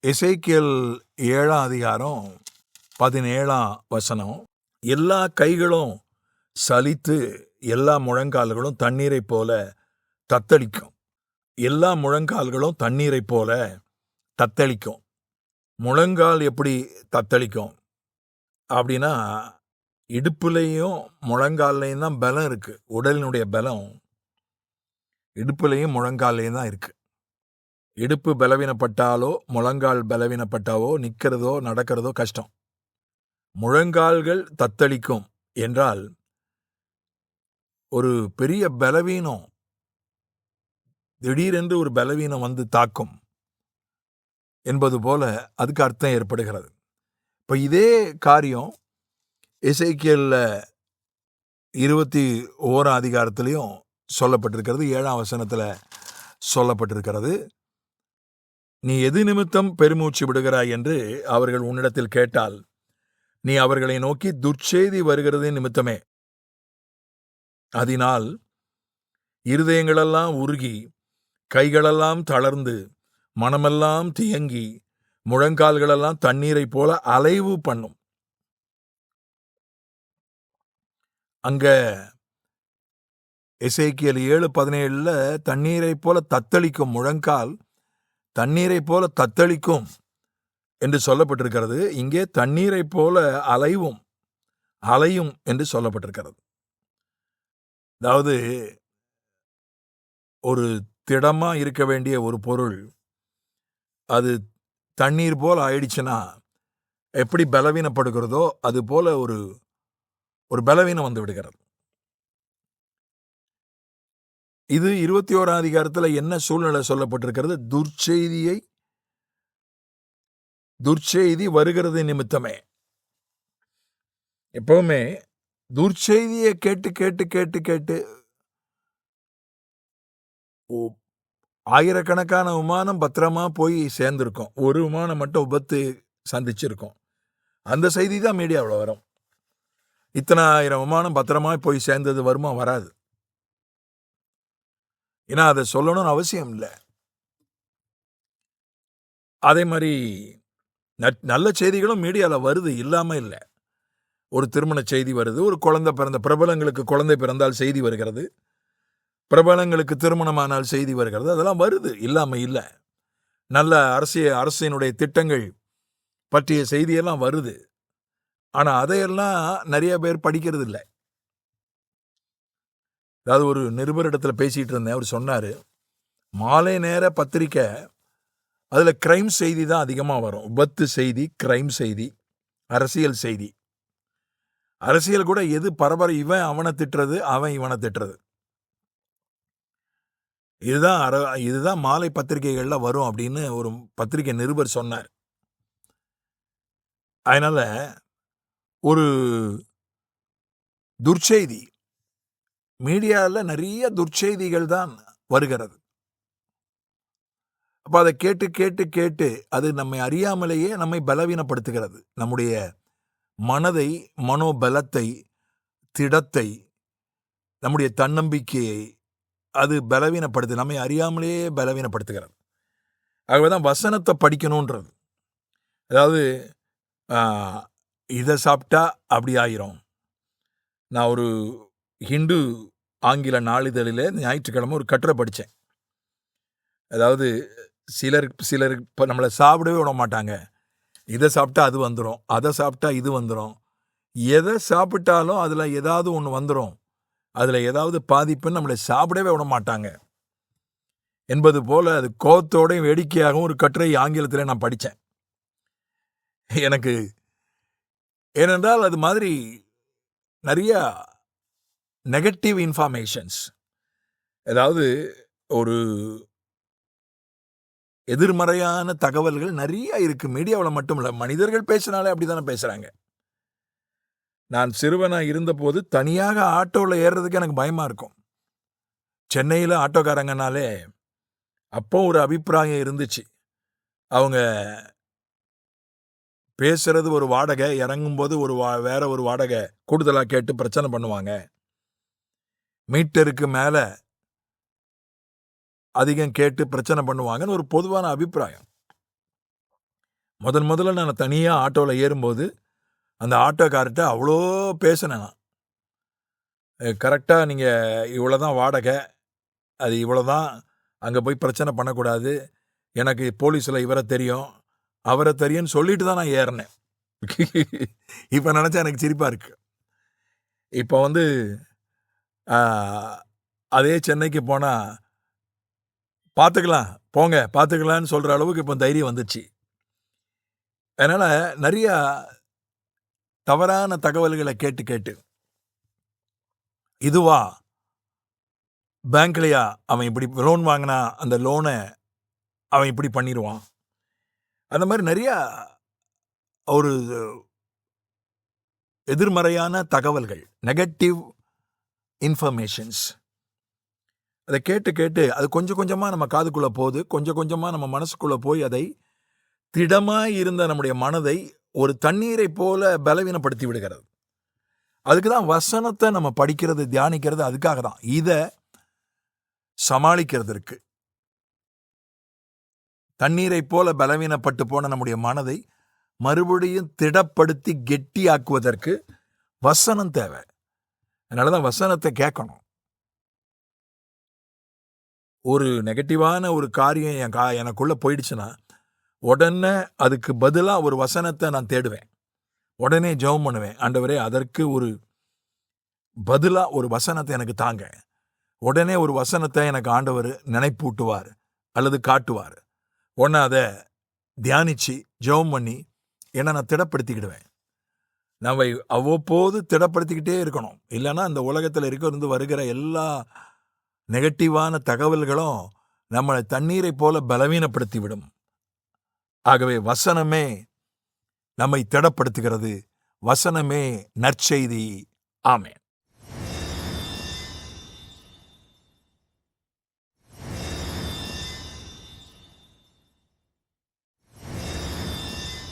எசேக்கியேல் 7ஆம் அதிகாரம் 17ஆம் வசனம். எல்லா கைகளும் சலித்து எல்லா முழங்கால்களும் தண்ணீரைப் போல தத்தளிக்கும். எல்லா முழங்கால்களும் தண்ணீரைப் போல தத்தளிக்கும். முழங்கால் எப்படி தத்தளிக்கும் அப்படின்னா, இடுப்புலையும் முழங்கால்லையும் தான் பலம் இருக்கு. உடலினுடைய பலம் இடுப்புலையும் முழங்கால்லையும் தான் இருக்கு. இடுப்பு பலவீனப்பட்டாலோ முழங்கால் பலவீனப்பட்டாவோ நிற்கிறதோ நடக்கிறதோ கஷ்டம். முழங்கால்கள் தத்தளிக்கும் என்றால் ஒரு பெரிய பலவீனம், திடீரென்று ஒரு பலவீனம் வந்து தாக்கும் என்பது போல அதுக்கு அர்த்தம் ஏற்படுகிறது. இப்போ இதே காரியம் எசேக்கியேல்ல 21ஆம் அதிகாரத்திலையும் சொல்லப்பட்டிருக்கிறது. 7ஆம் வசனத்தில் சொல்லப்பட்டிருக்கிறது. நீ எது நிமித்தம் பெருமூச்சு விடுகிறாய் என்று அவர்கள் உன்னிடத்தில் கேட்டால், நீ அவர்களை நோக்கி துர்ச்செய்தி வருகிறது நிமித்தமே, அதனால் இருதயங்களெல்லாம் உருகி கைகளெல்லாம் தளர்ந்து மனமெல்லாம் தியங்கி முழங்கால்களெல்லாம் தண்ணீரைப் போல அலைவு பண்ணும். அங்க எசேக்கியேல் 7:17 தண்ணீரைப் போல தத்தளிக்கும் முழங்கால் தண்ணீரைப் போல தத்தளிக்கும் என்று சொல்லப்பட்டிருக்கிறது. இங்கே தண்ணீரைப் போல அலையும் என்று சொல்லப்பட்டிருக்கிறது. அதாவது ஒரு திடமா இருக்க வேண்டிய ஒரு பொருள் அது தண்ணீர் போல ஆயிடுச்சுன்னா எப்படி பலவீனப்படுகிறதோ அது போல ஒரு பலவீனம் வந்து விடுகிறது. இது 21ஆம் அதிகாரத்தில் என்ன சூழ்நிலை சொல்லப்பட்டிருக்கிறது? துர்ச்செய்தி வருகிறது நிமித்தமே. எப்பவுமே துர்ச்செய்தியை கேட்டு கேட்டு கேட்டு கேட்டு ஆயிரக்கணக்கான விமானம் பத்திரமா போய் சேர்ந்திருக்கும். ஒரு விமானம் மட்டும் விபத்து சந்திச்சிருக்கும். அந்த செய்தி தான் மீடியாவில் வரும். இத்தனை ஆயிரம் விமானம் பத்திரமா போய் சேர்ந்தது வருமா? வராது. ஏன்னா அதை சொல்லணும்னு அவசியம் இல்லை. அதே மாதிரி நல்ல செய்திகளும் மீடியாவில் வருது, இல்லாமல் இல்லை. ஒரு திருமண செய்தி வருது, ஒரு குழந்தை பிறந்த பிரபலங்களுக்கு குழந்தை பிறந்தால் செய்தி வருகிறது, பிரபலங்களுக்கு திருமணமானால் செய்தி வருகிறது. அதெல்லாம் வருது, இல்லாமல் இல்லை. நல்ல அரசினுடைய திட்டங்கள் பற்றிய செய்தியெல்லாம் வருது. ஆனால் அதையெல்லாம் நிறைய பேர் படிக்கிறது இல்லை. அதாவது ஒரு நிருபரிடத்தில் பேசிகிட்டு இருந்தேன். அவர் சொன்னார், மாலை நேர பத்திரிக்கை அதில் கிரைம் செய்தி தான் அதிகமாக வரும். விபத்து செய்தி, கிரைம் செய்தி, அரசியல் செய்தி. அரசியல் கூட எது இவன் அவனை திட்டுறது, அவன் இவனை திட்டுறது. இதுதான் மாலை பத்திரிகைகளில் வரும் அப்படின்னு ஒரு பத்திரிகை நிருபர் சொன்னார். அதனால ஒரு துர்ச்செய்தி மீடியாவில் நிறைய துர்ச்செய்திகள் தான் வருகிறது. அப்போ அதை கேட்டு கேட்டு கேட்டு அது நம்மை அறியாமலேயே நம்மை பலவீனப்படுத்துகிறது. நம்முடைய மனதை, மனோபலத்தை, திடத்தை, நம்முடைய தன்னம்பிக்கையை அது பலவீனப்படுத்து, நம்மை அறியாமலேயே பலவீனப்படுத்துகிறது. ஆகவேதான் வசனத்தை படிக்கணுன்றது. அதாவது இதை சாப்பிட்டா அப்படி ஆயிரும். நான் ஒரு ஹிந்து ஆங்கில நாளிதழில் ஞாயிற்றுக்கிழமை ஒரு கட்டுரை படித்தேன். அதாவது சிலர் இப்போ நம்மளை சாப்பிடவே விட மாட்டாங்க. இதை சாப்பிட்டா அது வந்துடும், அதை சாப்பிட்டா இது வந்துடும், எதை சாப்பிட்டாலும் அதில் ஏதாவது ஒன்று வந்துடும், அதில் ஏதாவது பாதிப்புன்னு நம்மளை சாப்பிடவே விட மாட்டாங்க என்பது போல் அது கோபத்தோடையும் வேடிக்கையாகவும் ஒரு கட்டுரை ஆங்கிலத்தில் நான் படித்தேன். எனக்கு ஏனென்றால் அது மாதிரி நிறைய நெகட்டிவ் இன்ஃபர்மேஷன்ஸ், அதாவது ஒரு எதிர்மறையான தகவல்கள் நிறைய இருக்கு. மீடியாவில் மட்டும் இல்லை, மனிதர்கள் பேசினாலே அப்படி தானே பேசுகிறாங்க. நான் சிறுவனாக இருந்தபோது தனியாக ஆட்டோவில் ஏறுறதுக்கு எனக்கு பயமாக இருக்கும். சென்னையில் ஆட்டோக்காரங்கனாலே அப்போ ஒரு அபிப்பிராயம் இருந்துச்சு. அவங்க பேசுறது ஒரு வாடகை, இறங்கும்போது வேற ஒரு வாடகை கூடுதலாக கேட்டு பிரச்சனை பண்ணுவாங்க, மீட்டருக்கு மேலே அதிகம் கேட்டு பிரச்சனை பண்ணுவாங்கன்னு ஒரு பொதுவான அபிப்பிராயம். முதல்ல நான் தனியாக ஆட்டோவில் ஏறும்போது அந்த ஆட்டோக்கார்ட்ட அவ்வளோ பேசினேன் நான். கரெக்டாக நீங்கள் இவ்வளோ தான் வாடகை, அது இவ்வளோ தான், அங்கே போய் பிரச்சனை பண்ணக்கூடாது, எனக்கு போலீஸில் இவரை தெரியும் அவரை தெரியும்னு சொல்லிட்டு தான் நான் ஏறினேன். இப்போ நினச்சா எனக்கு சிரிப்பாக இருக்குது. இப்போ அதே சென்னைக்கு போனால் பார்த்துக்கலாம் போங்க பார்த்துக்கலான்னு சொல்கிற அளவுக்கு இப்போ தைரியம் வந்துச்சு. அதனால் நிறையா தவறான தகவல்களை கேட்டு இதுவா பேங்க்லையா அவன் இப்படி லோன் வாங்கினா அந்த லோனை அவன் இப்படி பண்ணிடுவான், அந்த மாதிரி நிறையா ஒரு எதிர்மறையான தகவல்கள், நெகட்டிவ் இன்ஃபர்மேஷன்ஸ், அதை கேட்டு அது கொஞ்சம் கொஞ்சமாக நம்ம காதுக்குள்ளே போகுது, கொஞ்சம் கொஞ்சமாக நம்ம மனசுக்குள்ளே போய் அதை திடமாக இருந்த நம்முடைய மனதை ஒரு தண்ணீரை போல பலவீனப்படுத்தி விடுகிறது. அதுக்கு தான் வசனத்தை நம்ம படிக்கிறது, தியானிக்கிறது, அதுக்காக தான். இதை சமாளிக்கிறதுக்கு தண்ணீரை போல பலவீனப்பட்டு போன நம்முடைய மனதை மறுபடியும் திடப்படுத்தி கெட்டியாக்குவதற்கு வசனம் தேவை. அதனால தான் வசனத்தை கேட்கணும். ஒரு நெகட்டிவான ஒரு காரியம் எனக்குள்ளே போயிடுச்சுன்னா உடனே அதுக்கு பதிலாக ஒரு வசனத்தை நான் தேடுவேன். உடனே ஜெபம் பண்ணுவேன், ஆண்டவரே அதற்கு ஒரு பதிலாக ஒரு வசனத்தை எனக்கு தாங்க. உடனே ஒரு வசனத்தை எனக்கு ஆண்டவர் நினைப்பூட்டுவார் அல்லது காட்டுவார். உடனே அதை தியானித்து ஜெபம் பண்ணி என்னை நான் திடப்படுத்திக்கிடுவேன். நம்ம அவ்வப்போது திடப்படுத்திக்கிட்டே இருக்கணும். இல்லைன்னா இந்த உலகத்தில் இருந்து வருகிற எல்லா நெகட்டிவான தகவல்களும் நம்மளை தண்ணீரை போல பலவீனப்படுத்தி விடும். ஆகவே வசனமே நம்மை திடப்படுத்துகிறது. வசனமே நற்செய்தி. ஆமென்.